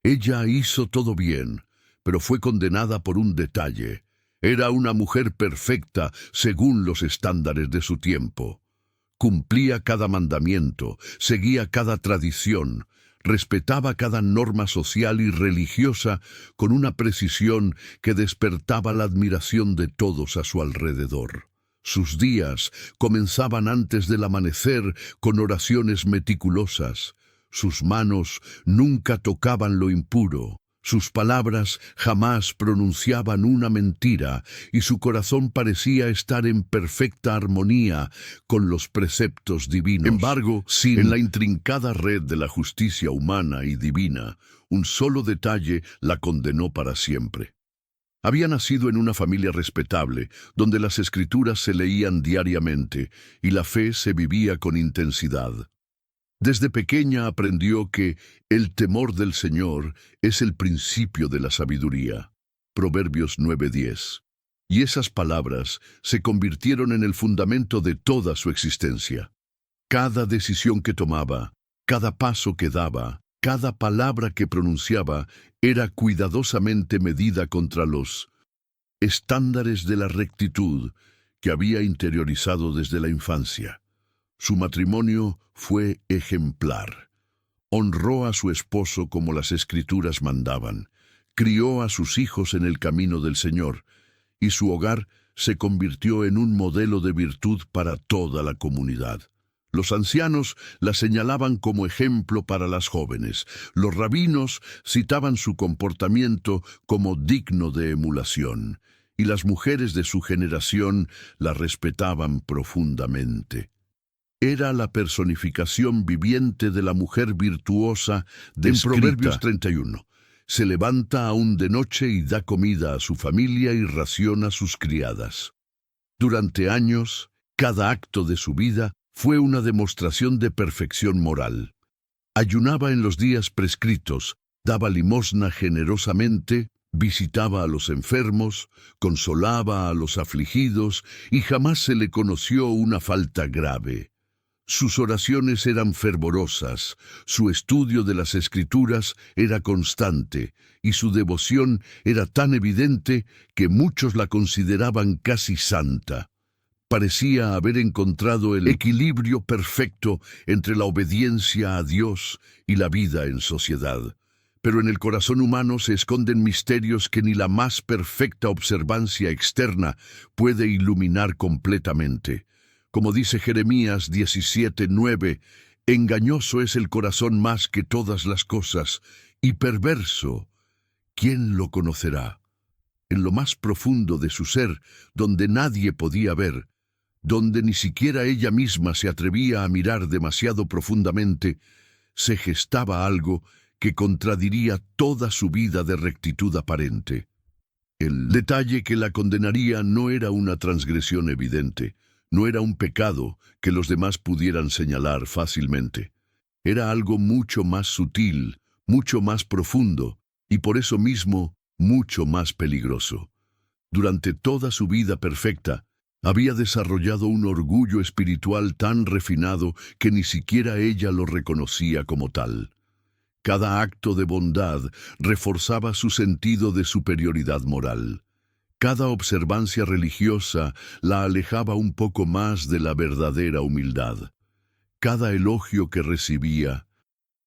Ella hizo todo bien, pero fue condenada por un detalle. Era una mujer perfecta según los estándares de su tiempo. Cumplía cada mandamiento, seguía cada tradición, respetaba cada norma social y religiosa con una precisión que despertaba la admiración de todos a su alrededor. Sus días comenzaban antes del amanecer con oraciones meticulosas. Sus manos nunca tocaban lo impuro. Sus palabras jamás pronunciaban una mentira y su corazón parecía estar en perfecta armonía con los preceptos divinos. Sin embargo, en la intrincada red de la justicia humana y divina, un solo detalle la condenó para siempre. Había nacido en una familia respetable, donde las escrituras se leían diariamente y la fe se vivía con intensidad. Desde pequeña aprendió que el temor del Señor es el principio de la sabiduría. Proverbios 9:10. Y esas palabras se convirtieron en el fundamento de toda su existencia. Cada decisión que tomaba, cada paso que daba, cada palabra que pronunciaba era cuidadosamente medida contra los estándares de la rectitud que había interiorizado desde la infancia. Su matrimonio fue ejemplar. Honró a su esposo como las Escrituras mandaban, crió a sus hijos en el camino del Señor, y su hogar se convirtió en un modelo de virtud para toda la comunidad. Los ancianos la señalaban como ejemplo para las jóvenes. Los rabinos citaban su comportamiento como digno de emulación, y las mujeres de su generación la respetaban profundamente. Era la personificación viviente de la mujer virtuosa descrita en Proverbios 31. Se levanta aún de noche y da comida a su familia y raciona a sus criadas. Durante años, cada acto de su vida fue una demostración de perfección moral. Ayunaba en los días prescritos, daba limosna generosamente, visitaba a los enfermos, consolaba a los afligidos y jamás se le conoció una falta grave. Sus oraciones eran fervorosas, su estudio de las Escrituras era constante y su devoción era tan evidente que muchos la consideraban casi santa. Parecía haber encontrado el equilibrio perfecto entre la obediencia a Dios y la vida en sociedad. Pero en el corazón humano se esconden misterios que ni la más perfecta observancia externa puede iluminar completamente. Como dice Jeremías 17:9, engañoso es el corazón más que todas las cosas, y perverso, ¿quién lo conocerá? En lo más profundo de su ser, donde nadie podía ver, donde ni siquiera ella misma se atrevía a mirar demasiado profundamente, se gestaba algo que contradiría toda su vida de rectitud aparente. El detalle que la condenaría no era una transgresión evidente, no era un pecado que los demás pudieran señalar fácilmente. Era algo mucho más sutil, mucho más profundo, y por eso mismo mucho más peligroso. Durante toda su vida perfecta, había desarrollado un orgullo espiritual tan refinado que ni siquiera ella lo reconocía como tal. Cada acto de bondad reforzaba su sentido de superioridad moral. Cada observancia religiosa la alejaba un poco más de la verdadera humildad. Cada elogio que recibía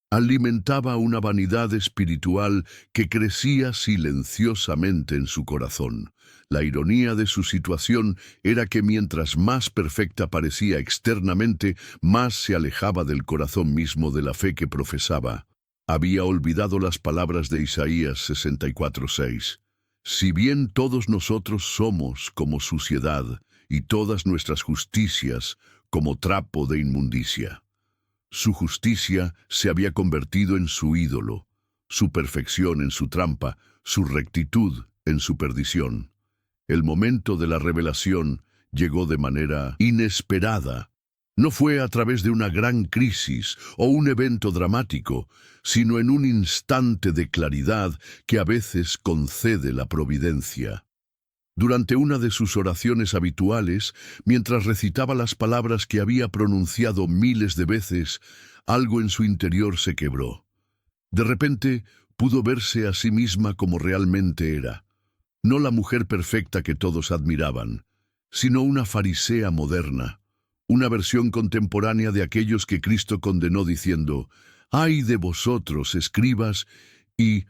alimentaba una vanidad espiritual que crecía silenciosamente en su corazón. La ironía de su situación era que mientras más perfecta parecía externamente, más se alejaba del corazón mismo de la fe que profesaba. Había olvidado las palabras de Isaías 64:6. Si bien todos nosotros somos como suciedad, y todas nuestras justicias como trapo de inmundicia. Su justicia se había convertido en su ídolo, su perfección en su trampa, su rectitud en su perdición. El momento de la revelación llegó de manera inesperada. No fue a través de una gran crisis o un evento dramático, sino en un instante de claridad que a veces concede la providencia. Durante una de sus oraciones habituales, mientras recitaba las palabras que había pronunciado miles de veces, algo en su interior se quebró. De repente, pudo verse a sí misma como realmente era. No la mujer perfecta que todos admiraban, sino una farisea moderna, una versión contemporánea de aquellos que Cristo condenó diciendo: «Ay de vosotros, escribas y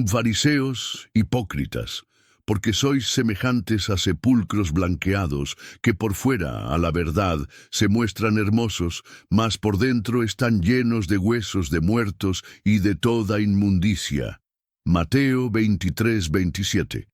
fariseos hipócritas, porque sois semejantes a sepulcros blanqueados, que por fuera, a la verdad, se muestran hermosos, mas por dentro están llenos de huesos de muertos y de toda inmundicia». Mateo 23:27.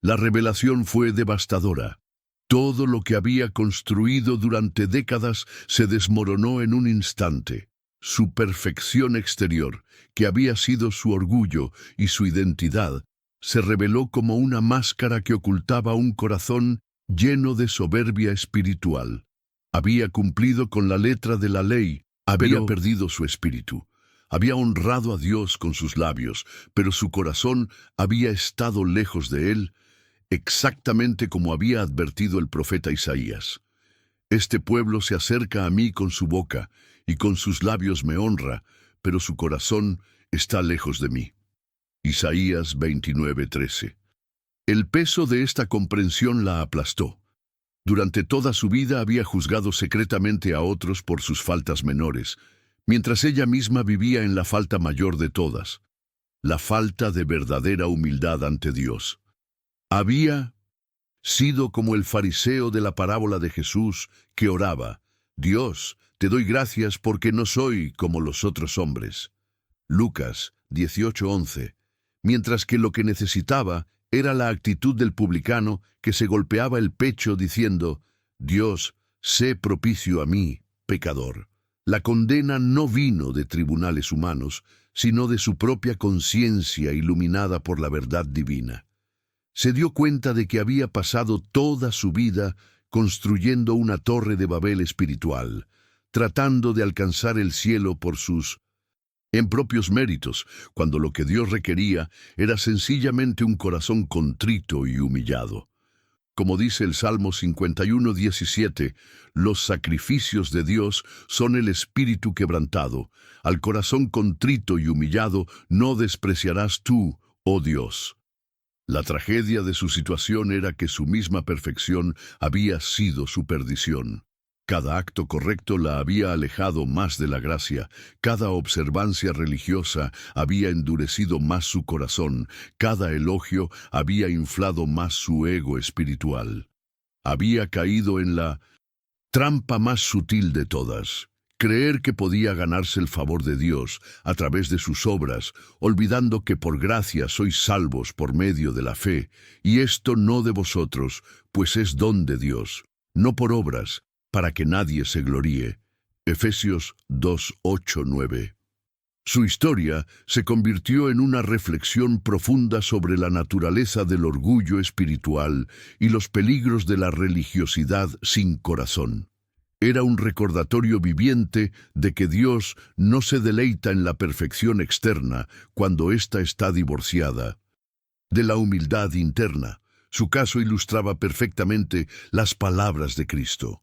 La revelación fue devastadora. Todo lo que había construido durante décadas se desmoronó en un instante. Su perfección exterior, que había sido su orgullo y su identidad, se reveló como una máscara que ocultaba un corazón lleno de soberbia espiritual. Había cumplido con la letra de la ley, había perdido su espíritu. Había honrado a Dios con sus labios, pero su corazón había estado lejos de él, exactamente como había advertido el profeta Isaías. «Este pueblo se acerca a mí con su boca, y con sus labios me honra, pero su corazón está lejos de mí». Isaías 29:13. El peso de esta comprensión la aplastó. Durante toda su vida había juzgado secretamente a otros por sus faltas menores, mientras ella misma vivía en la falta mayor de todas, la falta de verdadera humildad ante Dios. Había sido como el fariseo de la parábola de Jesús que oraba: «Dios, te doy gracias porque no soy como los otros hombres». Lucas 18:11. Mientras que lo que necesitaba era la actitud del publicano que se golpeaba el pecho diciendo: «Dios, sé propicio a mí, pecador». La condena no vino de tribunales humanos, sino de su propia conciencia iluminada por la verdad divina. Se dio cuenta de que había pasado toda su vida construyendo una torre de Babel espiritual, tratando de alcanzar el cielo por sus propios méritos, cuando lo que Dios requería era sencillamente un corazón contrito y humillado. Como dice el Salmo 51:17, los sacrificios de Dios son el espíritu quebrantado. Al corazón contrito y humillado no despreciarás tú, oh Dios. La tragedia de su situación era que su misma perfección había sido su perdición. Cada acto correcto la había alejado más de la gracia, cada observancia religiosa había endurecido más su corazón, cada elogio había inflado más su ego espiritual. Había caído en la trampa más sutil de todas: creer que podía ganarse el favor de Dios a través de sus obras, olvidando que por gracia sois salvos por medio de la fe, y esto no de vosotros, pues es don de Dios, no por obras, para que nadie se gloríe. Efesios 2:8-9. Su historia se convirtió en una reflexión profunda sobre la naturaleza del orgullo espiritual y los peligros de la religiosidad sin corazón. Era un recordatorio viviente de que Dios no se deleita en la perfección externa cuando ésta está divorciada de la humildad interna. Su caso ilustraba perfectamente las palabras de Cristo: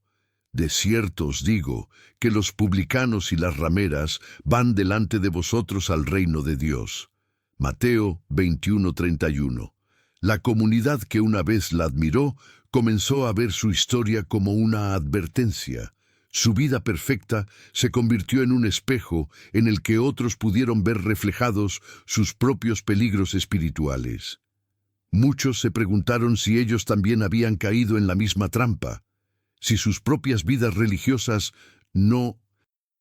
«De cierto os digo que los publicanos y las rameras van delante de vosotros al reino de Dios». Mateo 21:31. La comunidad que una vez la admiró comenzó a ver su historia como una advertencia. Su vida perfecta se convirtió en un espejo en el que otros pudieron ver reflejados sus propios peligros espirituales. Muchos se preguntaron si ellos también habían caído en la misma trampa, si sus propias vidas religiosas no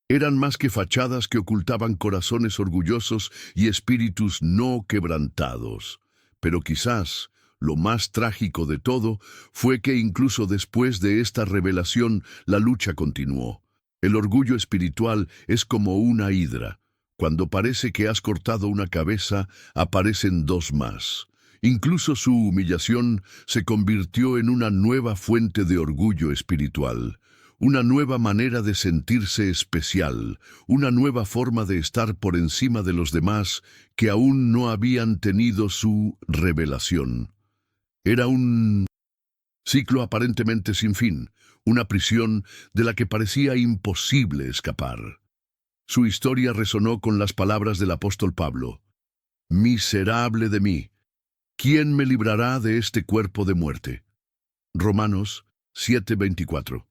eran más que fachadas que ocultaban corazones orgullosos y espíritus no quebrantados. Pero quizás lo más trágico de todo fue que incluso después de esta revelación la lucha continuó. El orgullo espiritual es como una hidra. Cuando parece que has cortado una cabeza, aparecen dos más. Incluso su humillación se convirtió en una nueva fuente de orgullo espiritual, una nueva manera de sentirse especial, una nueva forma de estar por encima de los demás que aún no habían tenido su revelación. Era un ciclo aparentemente sin fin, una prisión de la que parecía imposible escapar. Su historia resonó con las palabras del apóstol Pablo: Miserable de mí, ¿quién me librará de este cuerpo de muerte? Romanos 7:24.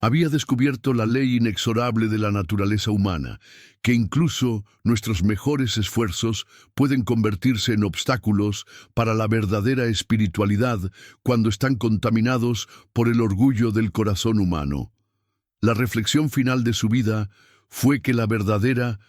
Había descubierto la ley inexorable de la naturaleza humana, que incluso nuestros mejores esfuerzos pueden convertirse en obstáculos para la verdadera espiritualidad cuando están contaminados por el orgullo del corazón humano. La reflexión final de su vida fue que la verdadera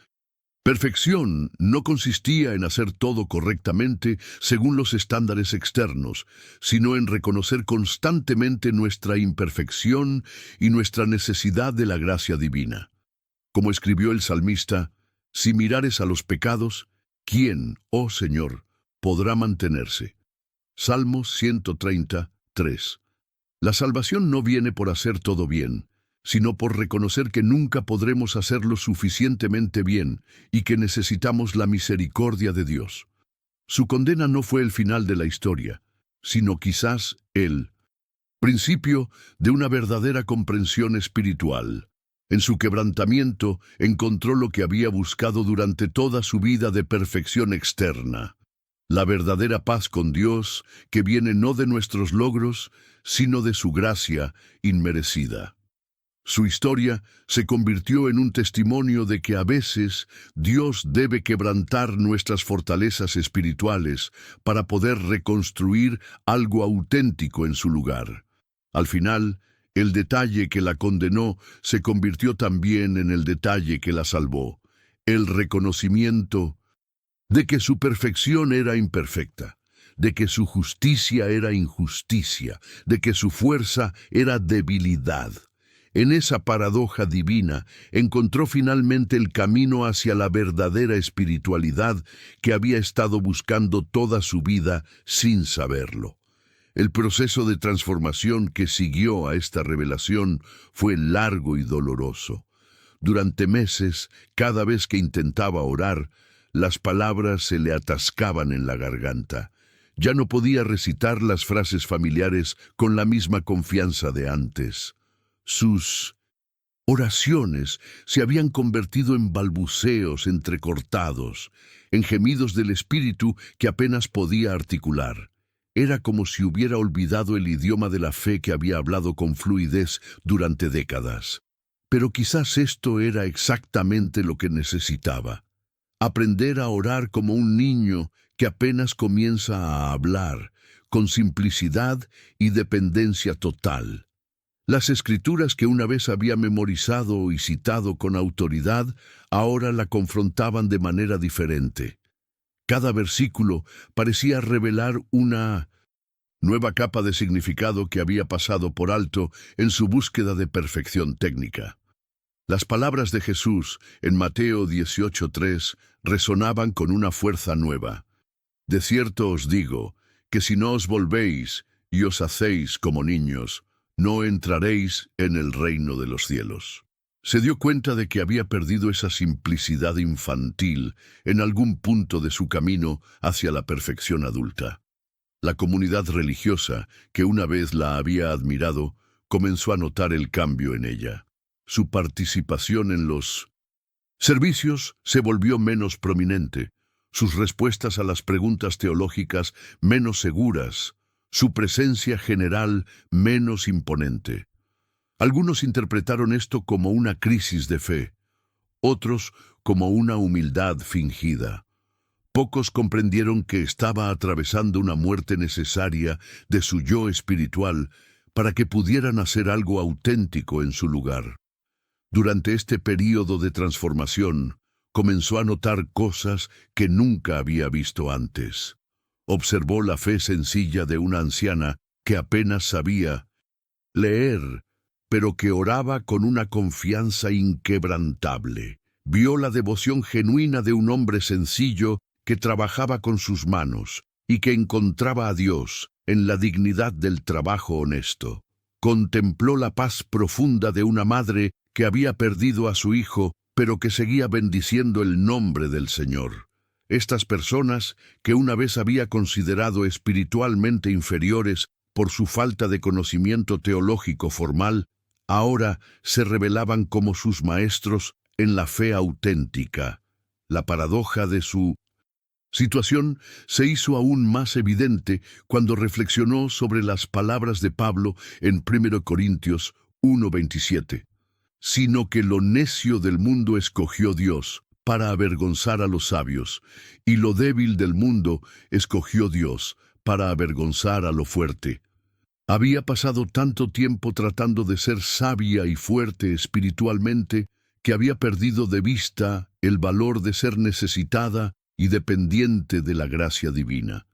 perfección no consistía en hacer todo correctamente según los estándares externos, sino en reconocer constantemente nuestra imperfección y nuestra necesidad de la gracia divina. Como escribió el salmista, si mirares a los pecados, ¿quién, oh Señor, podrá mantenerse? Salmos 133. La salvación no viene por hacer todo bien, sino por reconocer que nunca podremos hacerlo suficientemente bien y que necesitamos la misericordia de Dios. Su condena no fue el final de la historia, sino quizás el principio de una verdadera comprensión espiritual. En su quebrantamiento encontró lo que había buscado durante toda su vida de perfección externa: la verdadera paz con Dios, que viene no de nuestros logros, sino de su gracia inmerecida. Su historia se convirtió en un testimonio de que a veces Dios debe quebrantar nuestras fortalezas espirituales para poder reconstruir algo auténtico en su lugar. Al final, el detalle que la condenó se convirtió también en el detalle que la salvó: el reconocimiento de que su perfección era imperfecta, de que su justicia era injusticia, de que su fuerza era debilidad. En esa paradoja divina encontró finalmente el camino hacia la verdadera espiritualidad que había estado buscando toda su vida sin saberlo. El proceso de transformación que siguió a esta revelación fue largo y doloroso. Durante meses, cada vez que intentaba orar, las palabras se le atascaban en la garganta. Ya no podía recitar las frases familiares con la misma confianza de antes. Sus oraciones se habían convertido en balbuceos entrecortados, en gemidos del espíritu que apenas podía articular. Era como si hubiera olvidado el idioma de la fe que había hablado con fluidez durante décadas. Pero quizás esto era exactamente lo que necesitaba: aprender a orar como un niño que apenas comienza a hablar, con simplicidad y dependencia total. Las escrituras que una vez había memorizado y citado con autoridad, ahora la confrontaban de manera diferente. Cada versículo parecía revelar una nueva capa de significado que había pasado por alto en su búsqueda de perfección técnica. Las palabras de Jesús en Mateo 18:3 resonaban con una fuerza nueva: de cierto os digo, que si no os volvéis y os hacéis como niños, no entraréis en el reino de los cielos. Se dio cuenta de que había perdido esa simplicidad infantil en algún punto de su camino hacia la perfección adulta. La comunidad religiosa, que una vez la había admirado, comenzó a notar el cambio en ella. Su participación en los servicios se volvió menos prominente, sus respuestas a las preguntas teológicas menos seguras, su presencia general menos imponente. Algunos interpretaron esto como una crisis de fe, otros como una humildad fingida. Pocos comprendieron que estaba atravesando una muerte necesaria de su yo espiritual para que pudieran hacer algo auténtico en su lugar. Durante este período de transformación, comenzó a notar cosas que nunca había visto antes. Observó la fe sencilla de una anciana que apenas sabía leer, pero que oraba con una confianza inquebrantable. Vio la devoción genuina de un hombre sencillo que trabajaba con sus manos y que encontraba a Dios en la dignidad del trabajo honesto. Contempló la paz profunda de una madre que había perdido a su hijo, pero que seguía bendiciendo el nombre del Señor. Estas personas, que una vez había considerado espiritualmente inferiores por su falta de conocimiento teológico formal, ahora se revelaban como sus maestros en la fe auténtica. La paradoja de su Situación se hizo aún más evidente cuando reflexionó sobre las palabras de Pablo en 1 Corintios 1:27. Sino que lo necio del mundo escogió Dios para avergonzar a los sabios, y lo débil del mundo escogió Dios para avergonzar a lo fuerte. Había pasado tanto tiempo tratando de ser sabia y fuerte espiritualmente que había perdido de vista el valor de ser necesitada y dependiente de la gracia divina.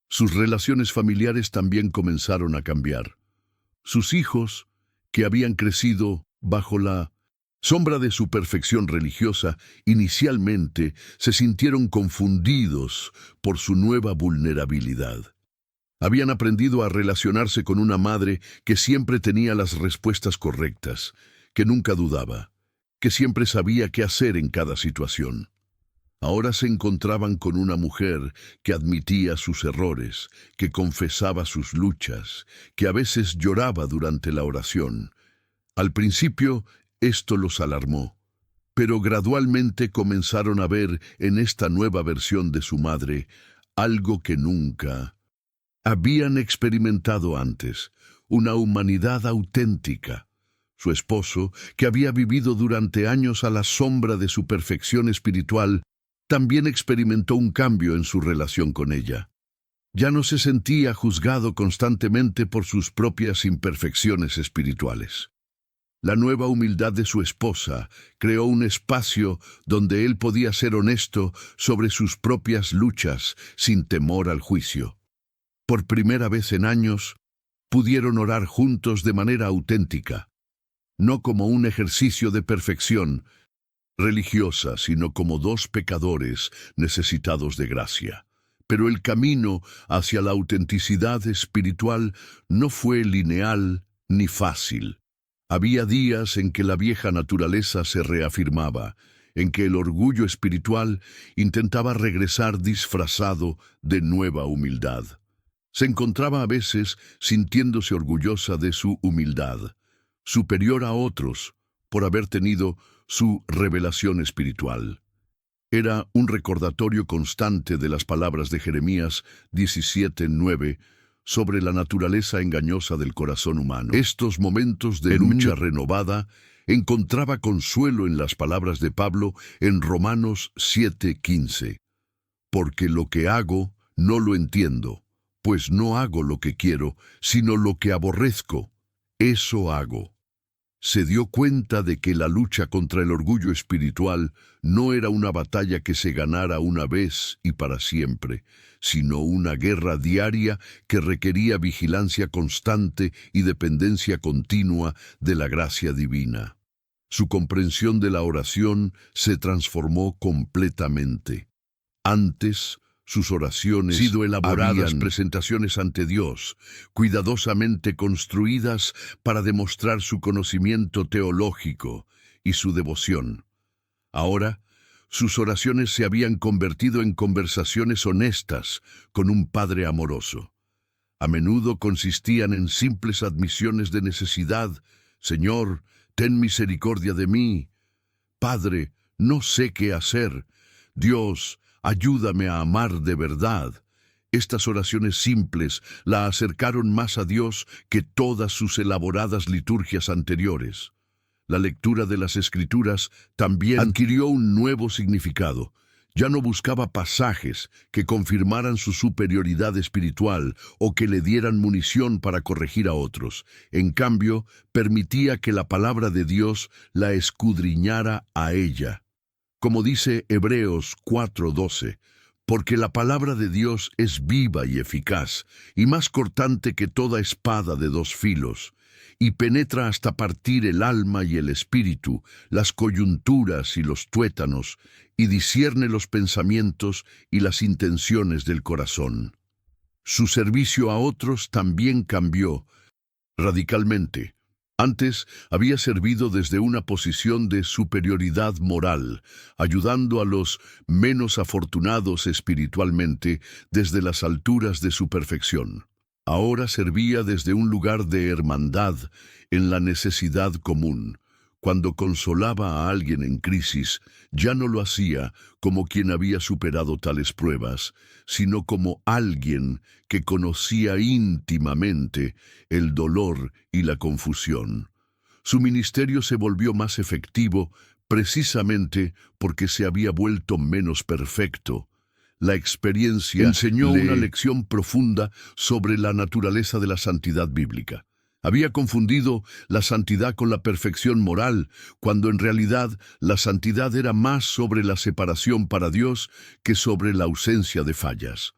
Sus relaciones familiares también comenzaron a cambiar. Sus hijos, que habían crecido bajo la sombra de su perfección religiosa, inicialmente se sintieron confundidos por su nueva vulnerabilidad. Habían aprendido a relacionarse con una madre que siempre tenía las respuestas correctas, que nunca dudaba, que siempre sabía qué hacer en cada situación. Ahora se encontraban con una mujer que admitía sus errores, que confesaba sus luchas, que a veces lloraba durante la oración. Al principio, esto los alarmó, pero gradualmente comenzaron a ver en esta nueva versión de su madre algo que nunca habían experimentado antes, una humanidad auténtica. Su esposo, que había vivido durante años a la sombra de su perfección espiritual, también experimentó un cambio en su relación con ella. Ya no se sentía juzgado constantemente por sus propias imperfecciones espirituales. La nueva humildad de su esposa creó un espacio donde él podía ser honesto sobre sus propias luchas sin temor al juicio. Por primera vez en años, pudieron orar juntos de manera auténtica, no como un ejercicio de perfección religiosa, sino como dos pecadores necesitados de gracia. Pero el camino hacia la autenticidad espiritual no fue lineal ni fácil. Había días en que la vieja naturaleza se reafirmaba, en que el orgullo espiritual intentaba regresar disfrazado de nueva humildad. Se encontraba a veces sintiéndose orgullosa de su humildad, superior a otros por haber tenido su revelación espiritual. Era un recordatorio constante de las palabras de Jeremías 17:9 sobre la naturaleza engañosa del corazón humano. Estos momentos de lucha renovada encontraba consuelo en las palabras de Pablo en Romanos 7:15. Porque lo que hago no lo entiendo, pues no hago lo que quiero, sino lo que aborrezco, eso hago. Se dio cuenta de que la lucha contra el orgullo espiritual no era una batalla que se ganara una vez y para siempre, sino una guerra diaria que requería vigilancia constante y dependencia continua de la gracia divina. Su comprensión de la oración se transformó completamente. Antes, sus oraciones sido elaboradas presentaciones ante Dios, cuidadosamente construidas para demostrar su conocimiento teológico y su devoción. Ahora, sus oraciones se habían convertido en conversaciones honestas con un Padre amoroso. A menudo consistían en simples admisiones de necesidad. Señor, ten misericordia de mí. Padre, no sé qué hacer. Dios, ayúdame a amar de verdad. Estas oraciones simples la acercaron más a Dios que todas sus elaboradas liturgias anteriores. La lectura de las Escrituras también adquirió un nuevo significado. Ya no buscaba pasajes que confirmaran su superioridad espiritual o que le dieran munición para corregir a otros. En cambio, permitía que la palabra de Dios la escudriñara a ella. Como dice Hebreos 4:12, porque la palabra de Dios es viva y eficaz, y más cortante que toda espada de dos filos, y penetra hasta partir el alma y el espíritu, las coyunturas y los tuétanos, y discierne los pensamientos y las intenciones del corazón. Su servicio a otros también cambió radicalmente. Antes había servido desde una posición de superioridad moral, ayudando a los menos afortunados espiritualmente desde las alturas de su perfección. Ahora servía desde un lugar de hermandad en la necesidad común, Cuando consolaba a alguien en crisis, ya no lo hacía como quien había superado tales pruebas, sino como alguien que conocía íntimamente el dolor y la confusión. Su ministerio se volvió más efectivo precisamente porque se había vuelto menos perfecto. La experiencia enseñó una lección profunda sobre la naturaleza de la santidad bíblica. Había confundido la santidad con la perfección moral, cuando en realidad la santidad era más sobre la separación para Dios que sobre la ausencia de fallas.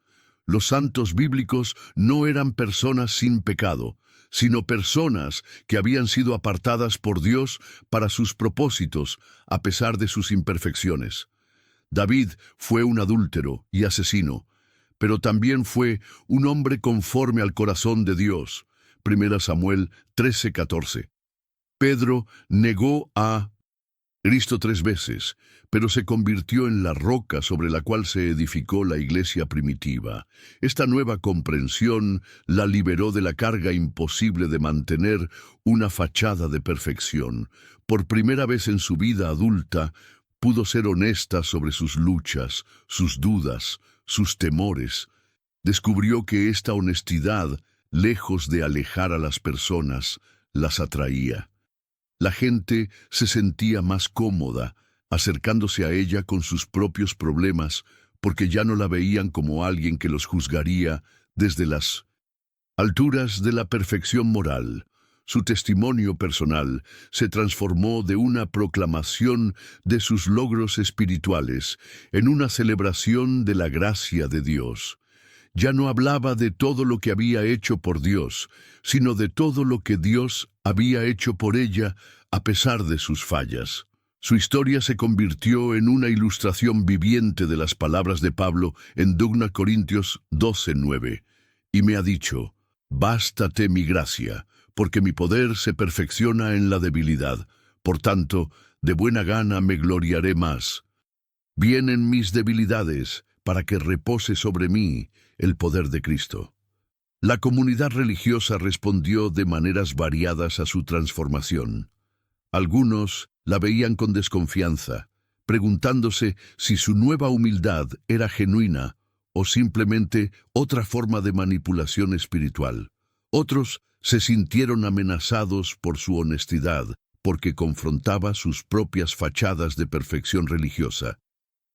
Los santos bíblicos no eran personas sin pecado, sino personas que habían sido apartadas por Dios para sus propósitos, a pesar de sus imperfecciones. David fue un adúltero y asesino, pero también fue un hombre conforme al corazón de Dios. 1 Samuel 13:14. Pedro negó a Cristo 3 veces, pero se convirtió en la roca sobre la cual se edificó la iglesia primitiva. Esta nueva comprensión la liberó de la carga imposible de mantener una fachada de perfección. Por primera vez en su vida adulta, pudo ser honesta sobre sus luchas, sus dudas, sus temores. Descubrió que esta honestidad, lejos de alejar a las personas, las atraía. La gente se sentía más cómoda acercándose a ella con sus propios problemas, porque ya no la veían como alguien que los juzgaría desde las alturas de la perfección moral. Su testimonio personal se transformó de una proclamación de sus logros espirituales en una celebración de la gracia de Dios. Ya no hablaba de todo lo que había hecho por Dios, sino de todo lo que Dios había hecho por ella a pesar de sus fallas. Su historia se convirtió en una ilustración viviente de las palabras de Pablo en 2 Corintios 12:9. Y me ha dicho: «Bástate mi gracia, porque mi poder se perfecciona en la debilidad. Por tanto, de buena gana me gloriaré más. Vienen mis debilidades, para que repose sobre mí el poder de Cristo». La comunidad religiosa respondió de maneras variadas a su transformación. Algunos la veían con desconfianza, preguntándose si su nueva humildad era genuina o simplemente otra forma de manipulación espiritual. Otros se sintieron amenazados por su honestidad, porque confrontaba sus propias fachadas de perfección religiosa.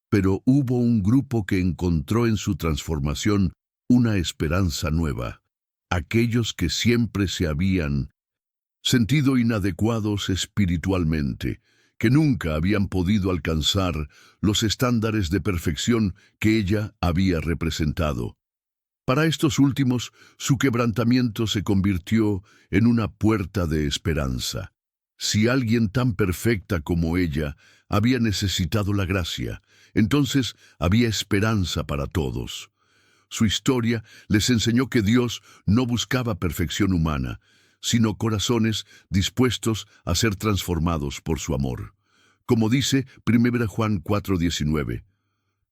Pero hubo un grupo que encontró en su transformación una esperanza nueva. Aquellos que siempre se habían sentido inadecuados espiritualmente, que nunca habían podido alcanzar los estándares de perfección que ella había representado. Para estos últimos, su quebrantamiento se convirtió en una puerta de esperanza. Si alguien tan perfecta como ella había necesitado la gracia, entonces había esperanza para todos. Su historia les enseñó que Dios no buscaba perfección humana, sino corazones dispuestos a ser transformados por su amor. Como dice 1 Juan 4:19,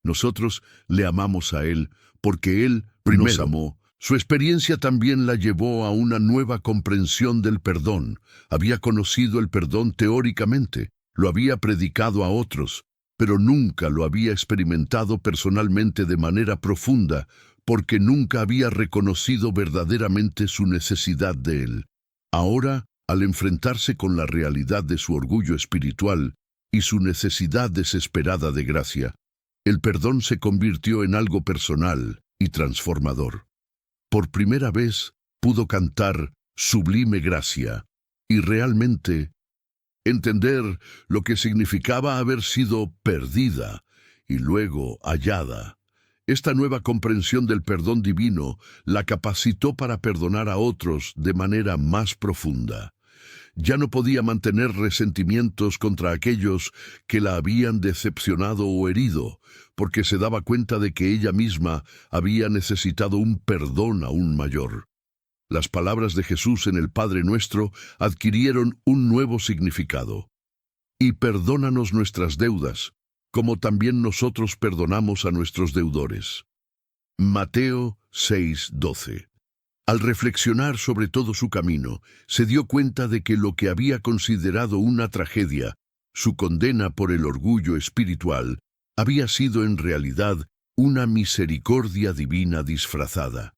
nosotros le amamos a Él porque Él primero nos amó. Su experiencia también la llevó a una nueva comprensión del perdón. Había conocido el perdón teóricamente, lo había predicado a otros, pero nunca lo había experimentado personalmente de manera profunda, porque nunca había reconocido verdaderamente su necesidad de Él. Ahora, al enfrentarse con la realidad de su orgullo espiritual y su necesidad desesperada de gracia, el perdón se convirtió en algo personal y transformador. Por primera vez pudo cantar «Sublime gracia» y realmente entender lo que significaba haber sido perdida y luego hallada. Esta nueva comprensión del perdón divino la capacitó para perdonar a otros de manera más profunda. Ya no podía mantener resentimientos contra aquellos que la habían decepcionado o herido, porque se daba cuenta de que ella misma había necesitado un perdón aún mayor. Las palabras de Jesús en el Padre Nuestro adquirieron un nuevo significado. Y perdónanos nuestras deudas, como también nosotros perdonamos a nuestros deudores. Mateo 6:12. Al reflexionar sobre todo su camino, se dio cuenta de que lo que había considerado una tragedia, su condena por el orgullo espiritual, había sido en realidad una misericordia divina disfrazada.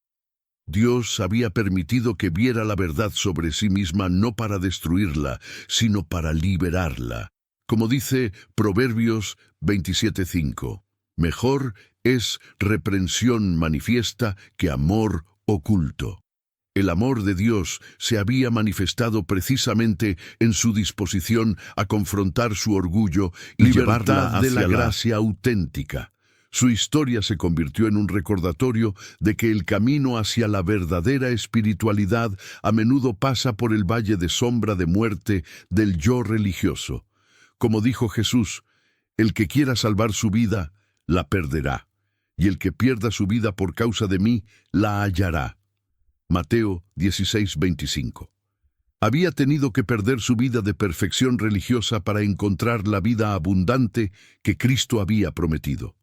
Dios había permitido que viera la verdad sobre sí misma no para destruirla, sino para liberarla. Como dice Proverbios 27:5, mejor es reprensión manifiesta que amor oculto. El amor de Dios se había manifestado precisamente en su disposición a confrontar su orgullo y llevarla hacia la gracia auténtica. Su historia se convirtió en un recordatorio de que el camino hacia la verdadera espiritualidad a menudo pasa por el valle de sombra de muerte del yo religioso. Como dijo Jesús, el que quiera salvar su vida, la perderá, y el que pierda su vida por causa de mí, la hallará. Mateo 16:25. Había tenido que perder su vida de perfección religiosa para encontrar la vida abundante que Cristo había prometido.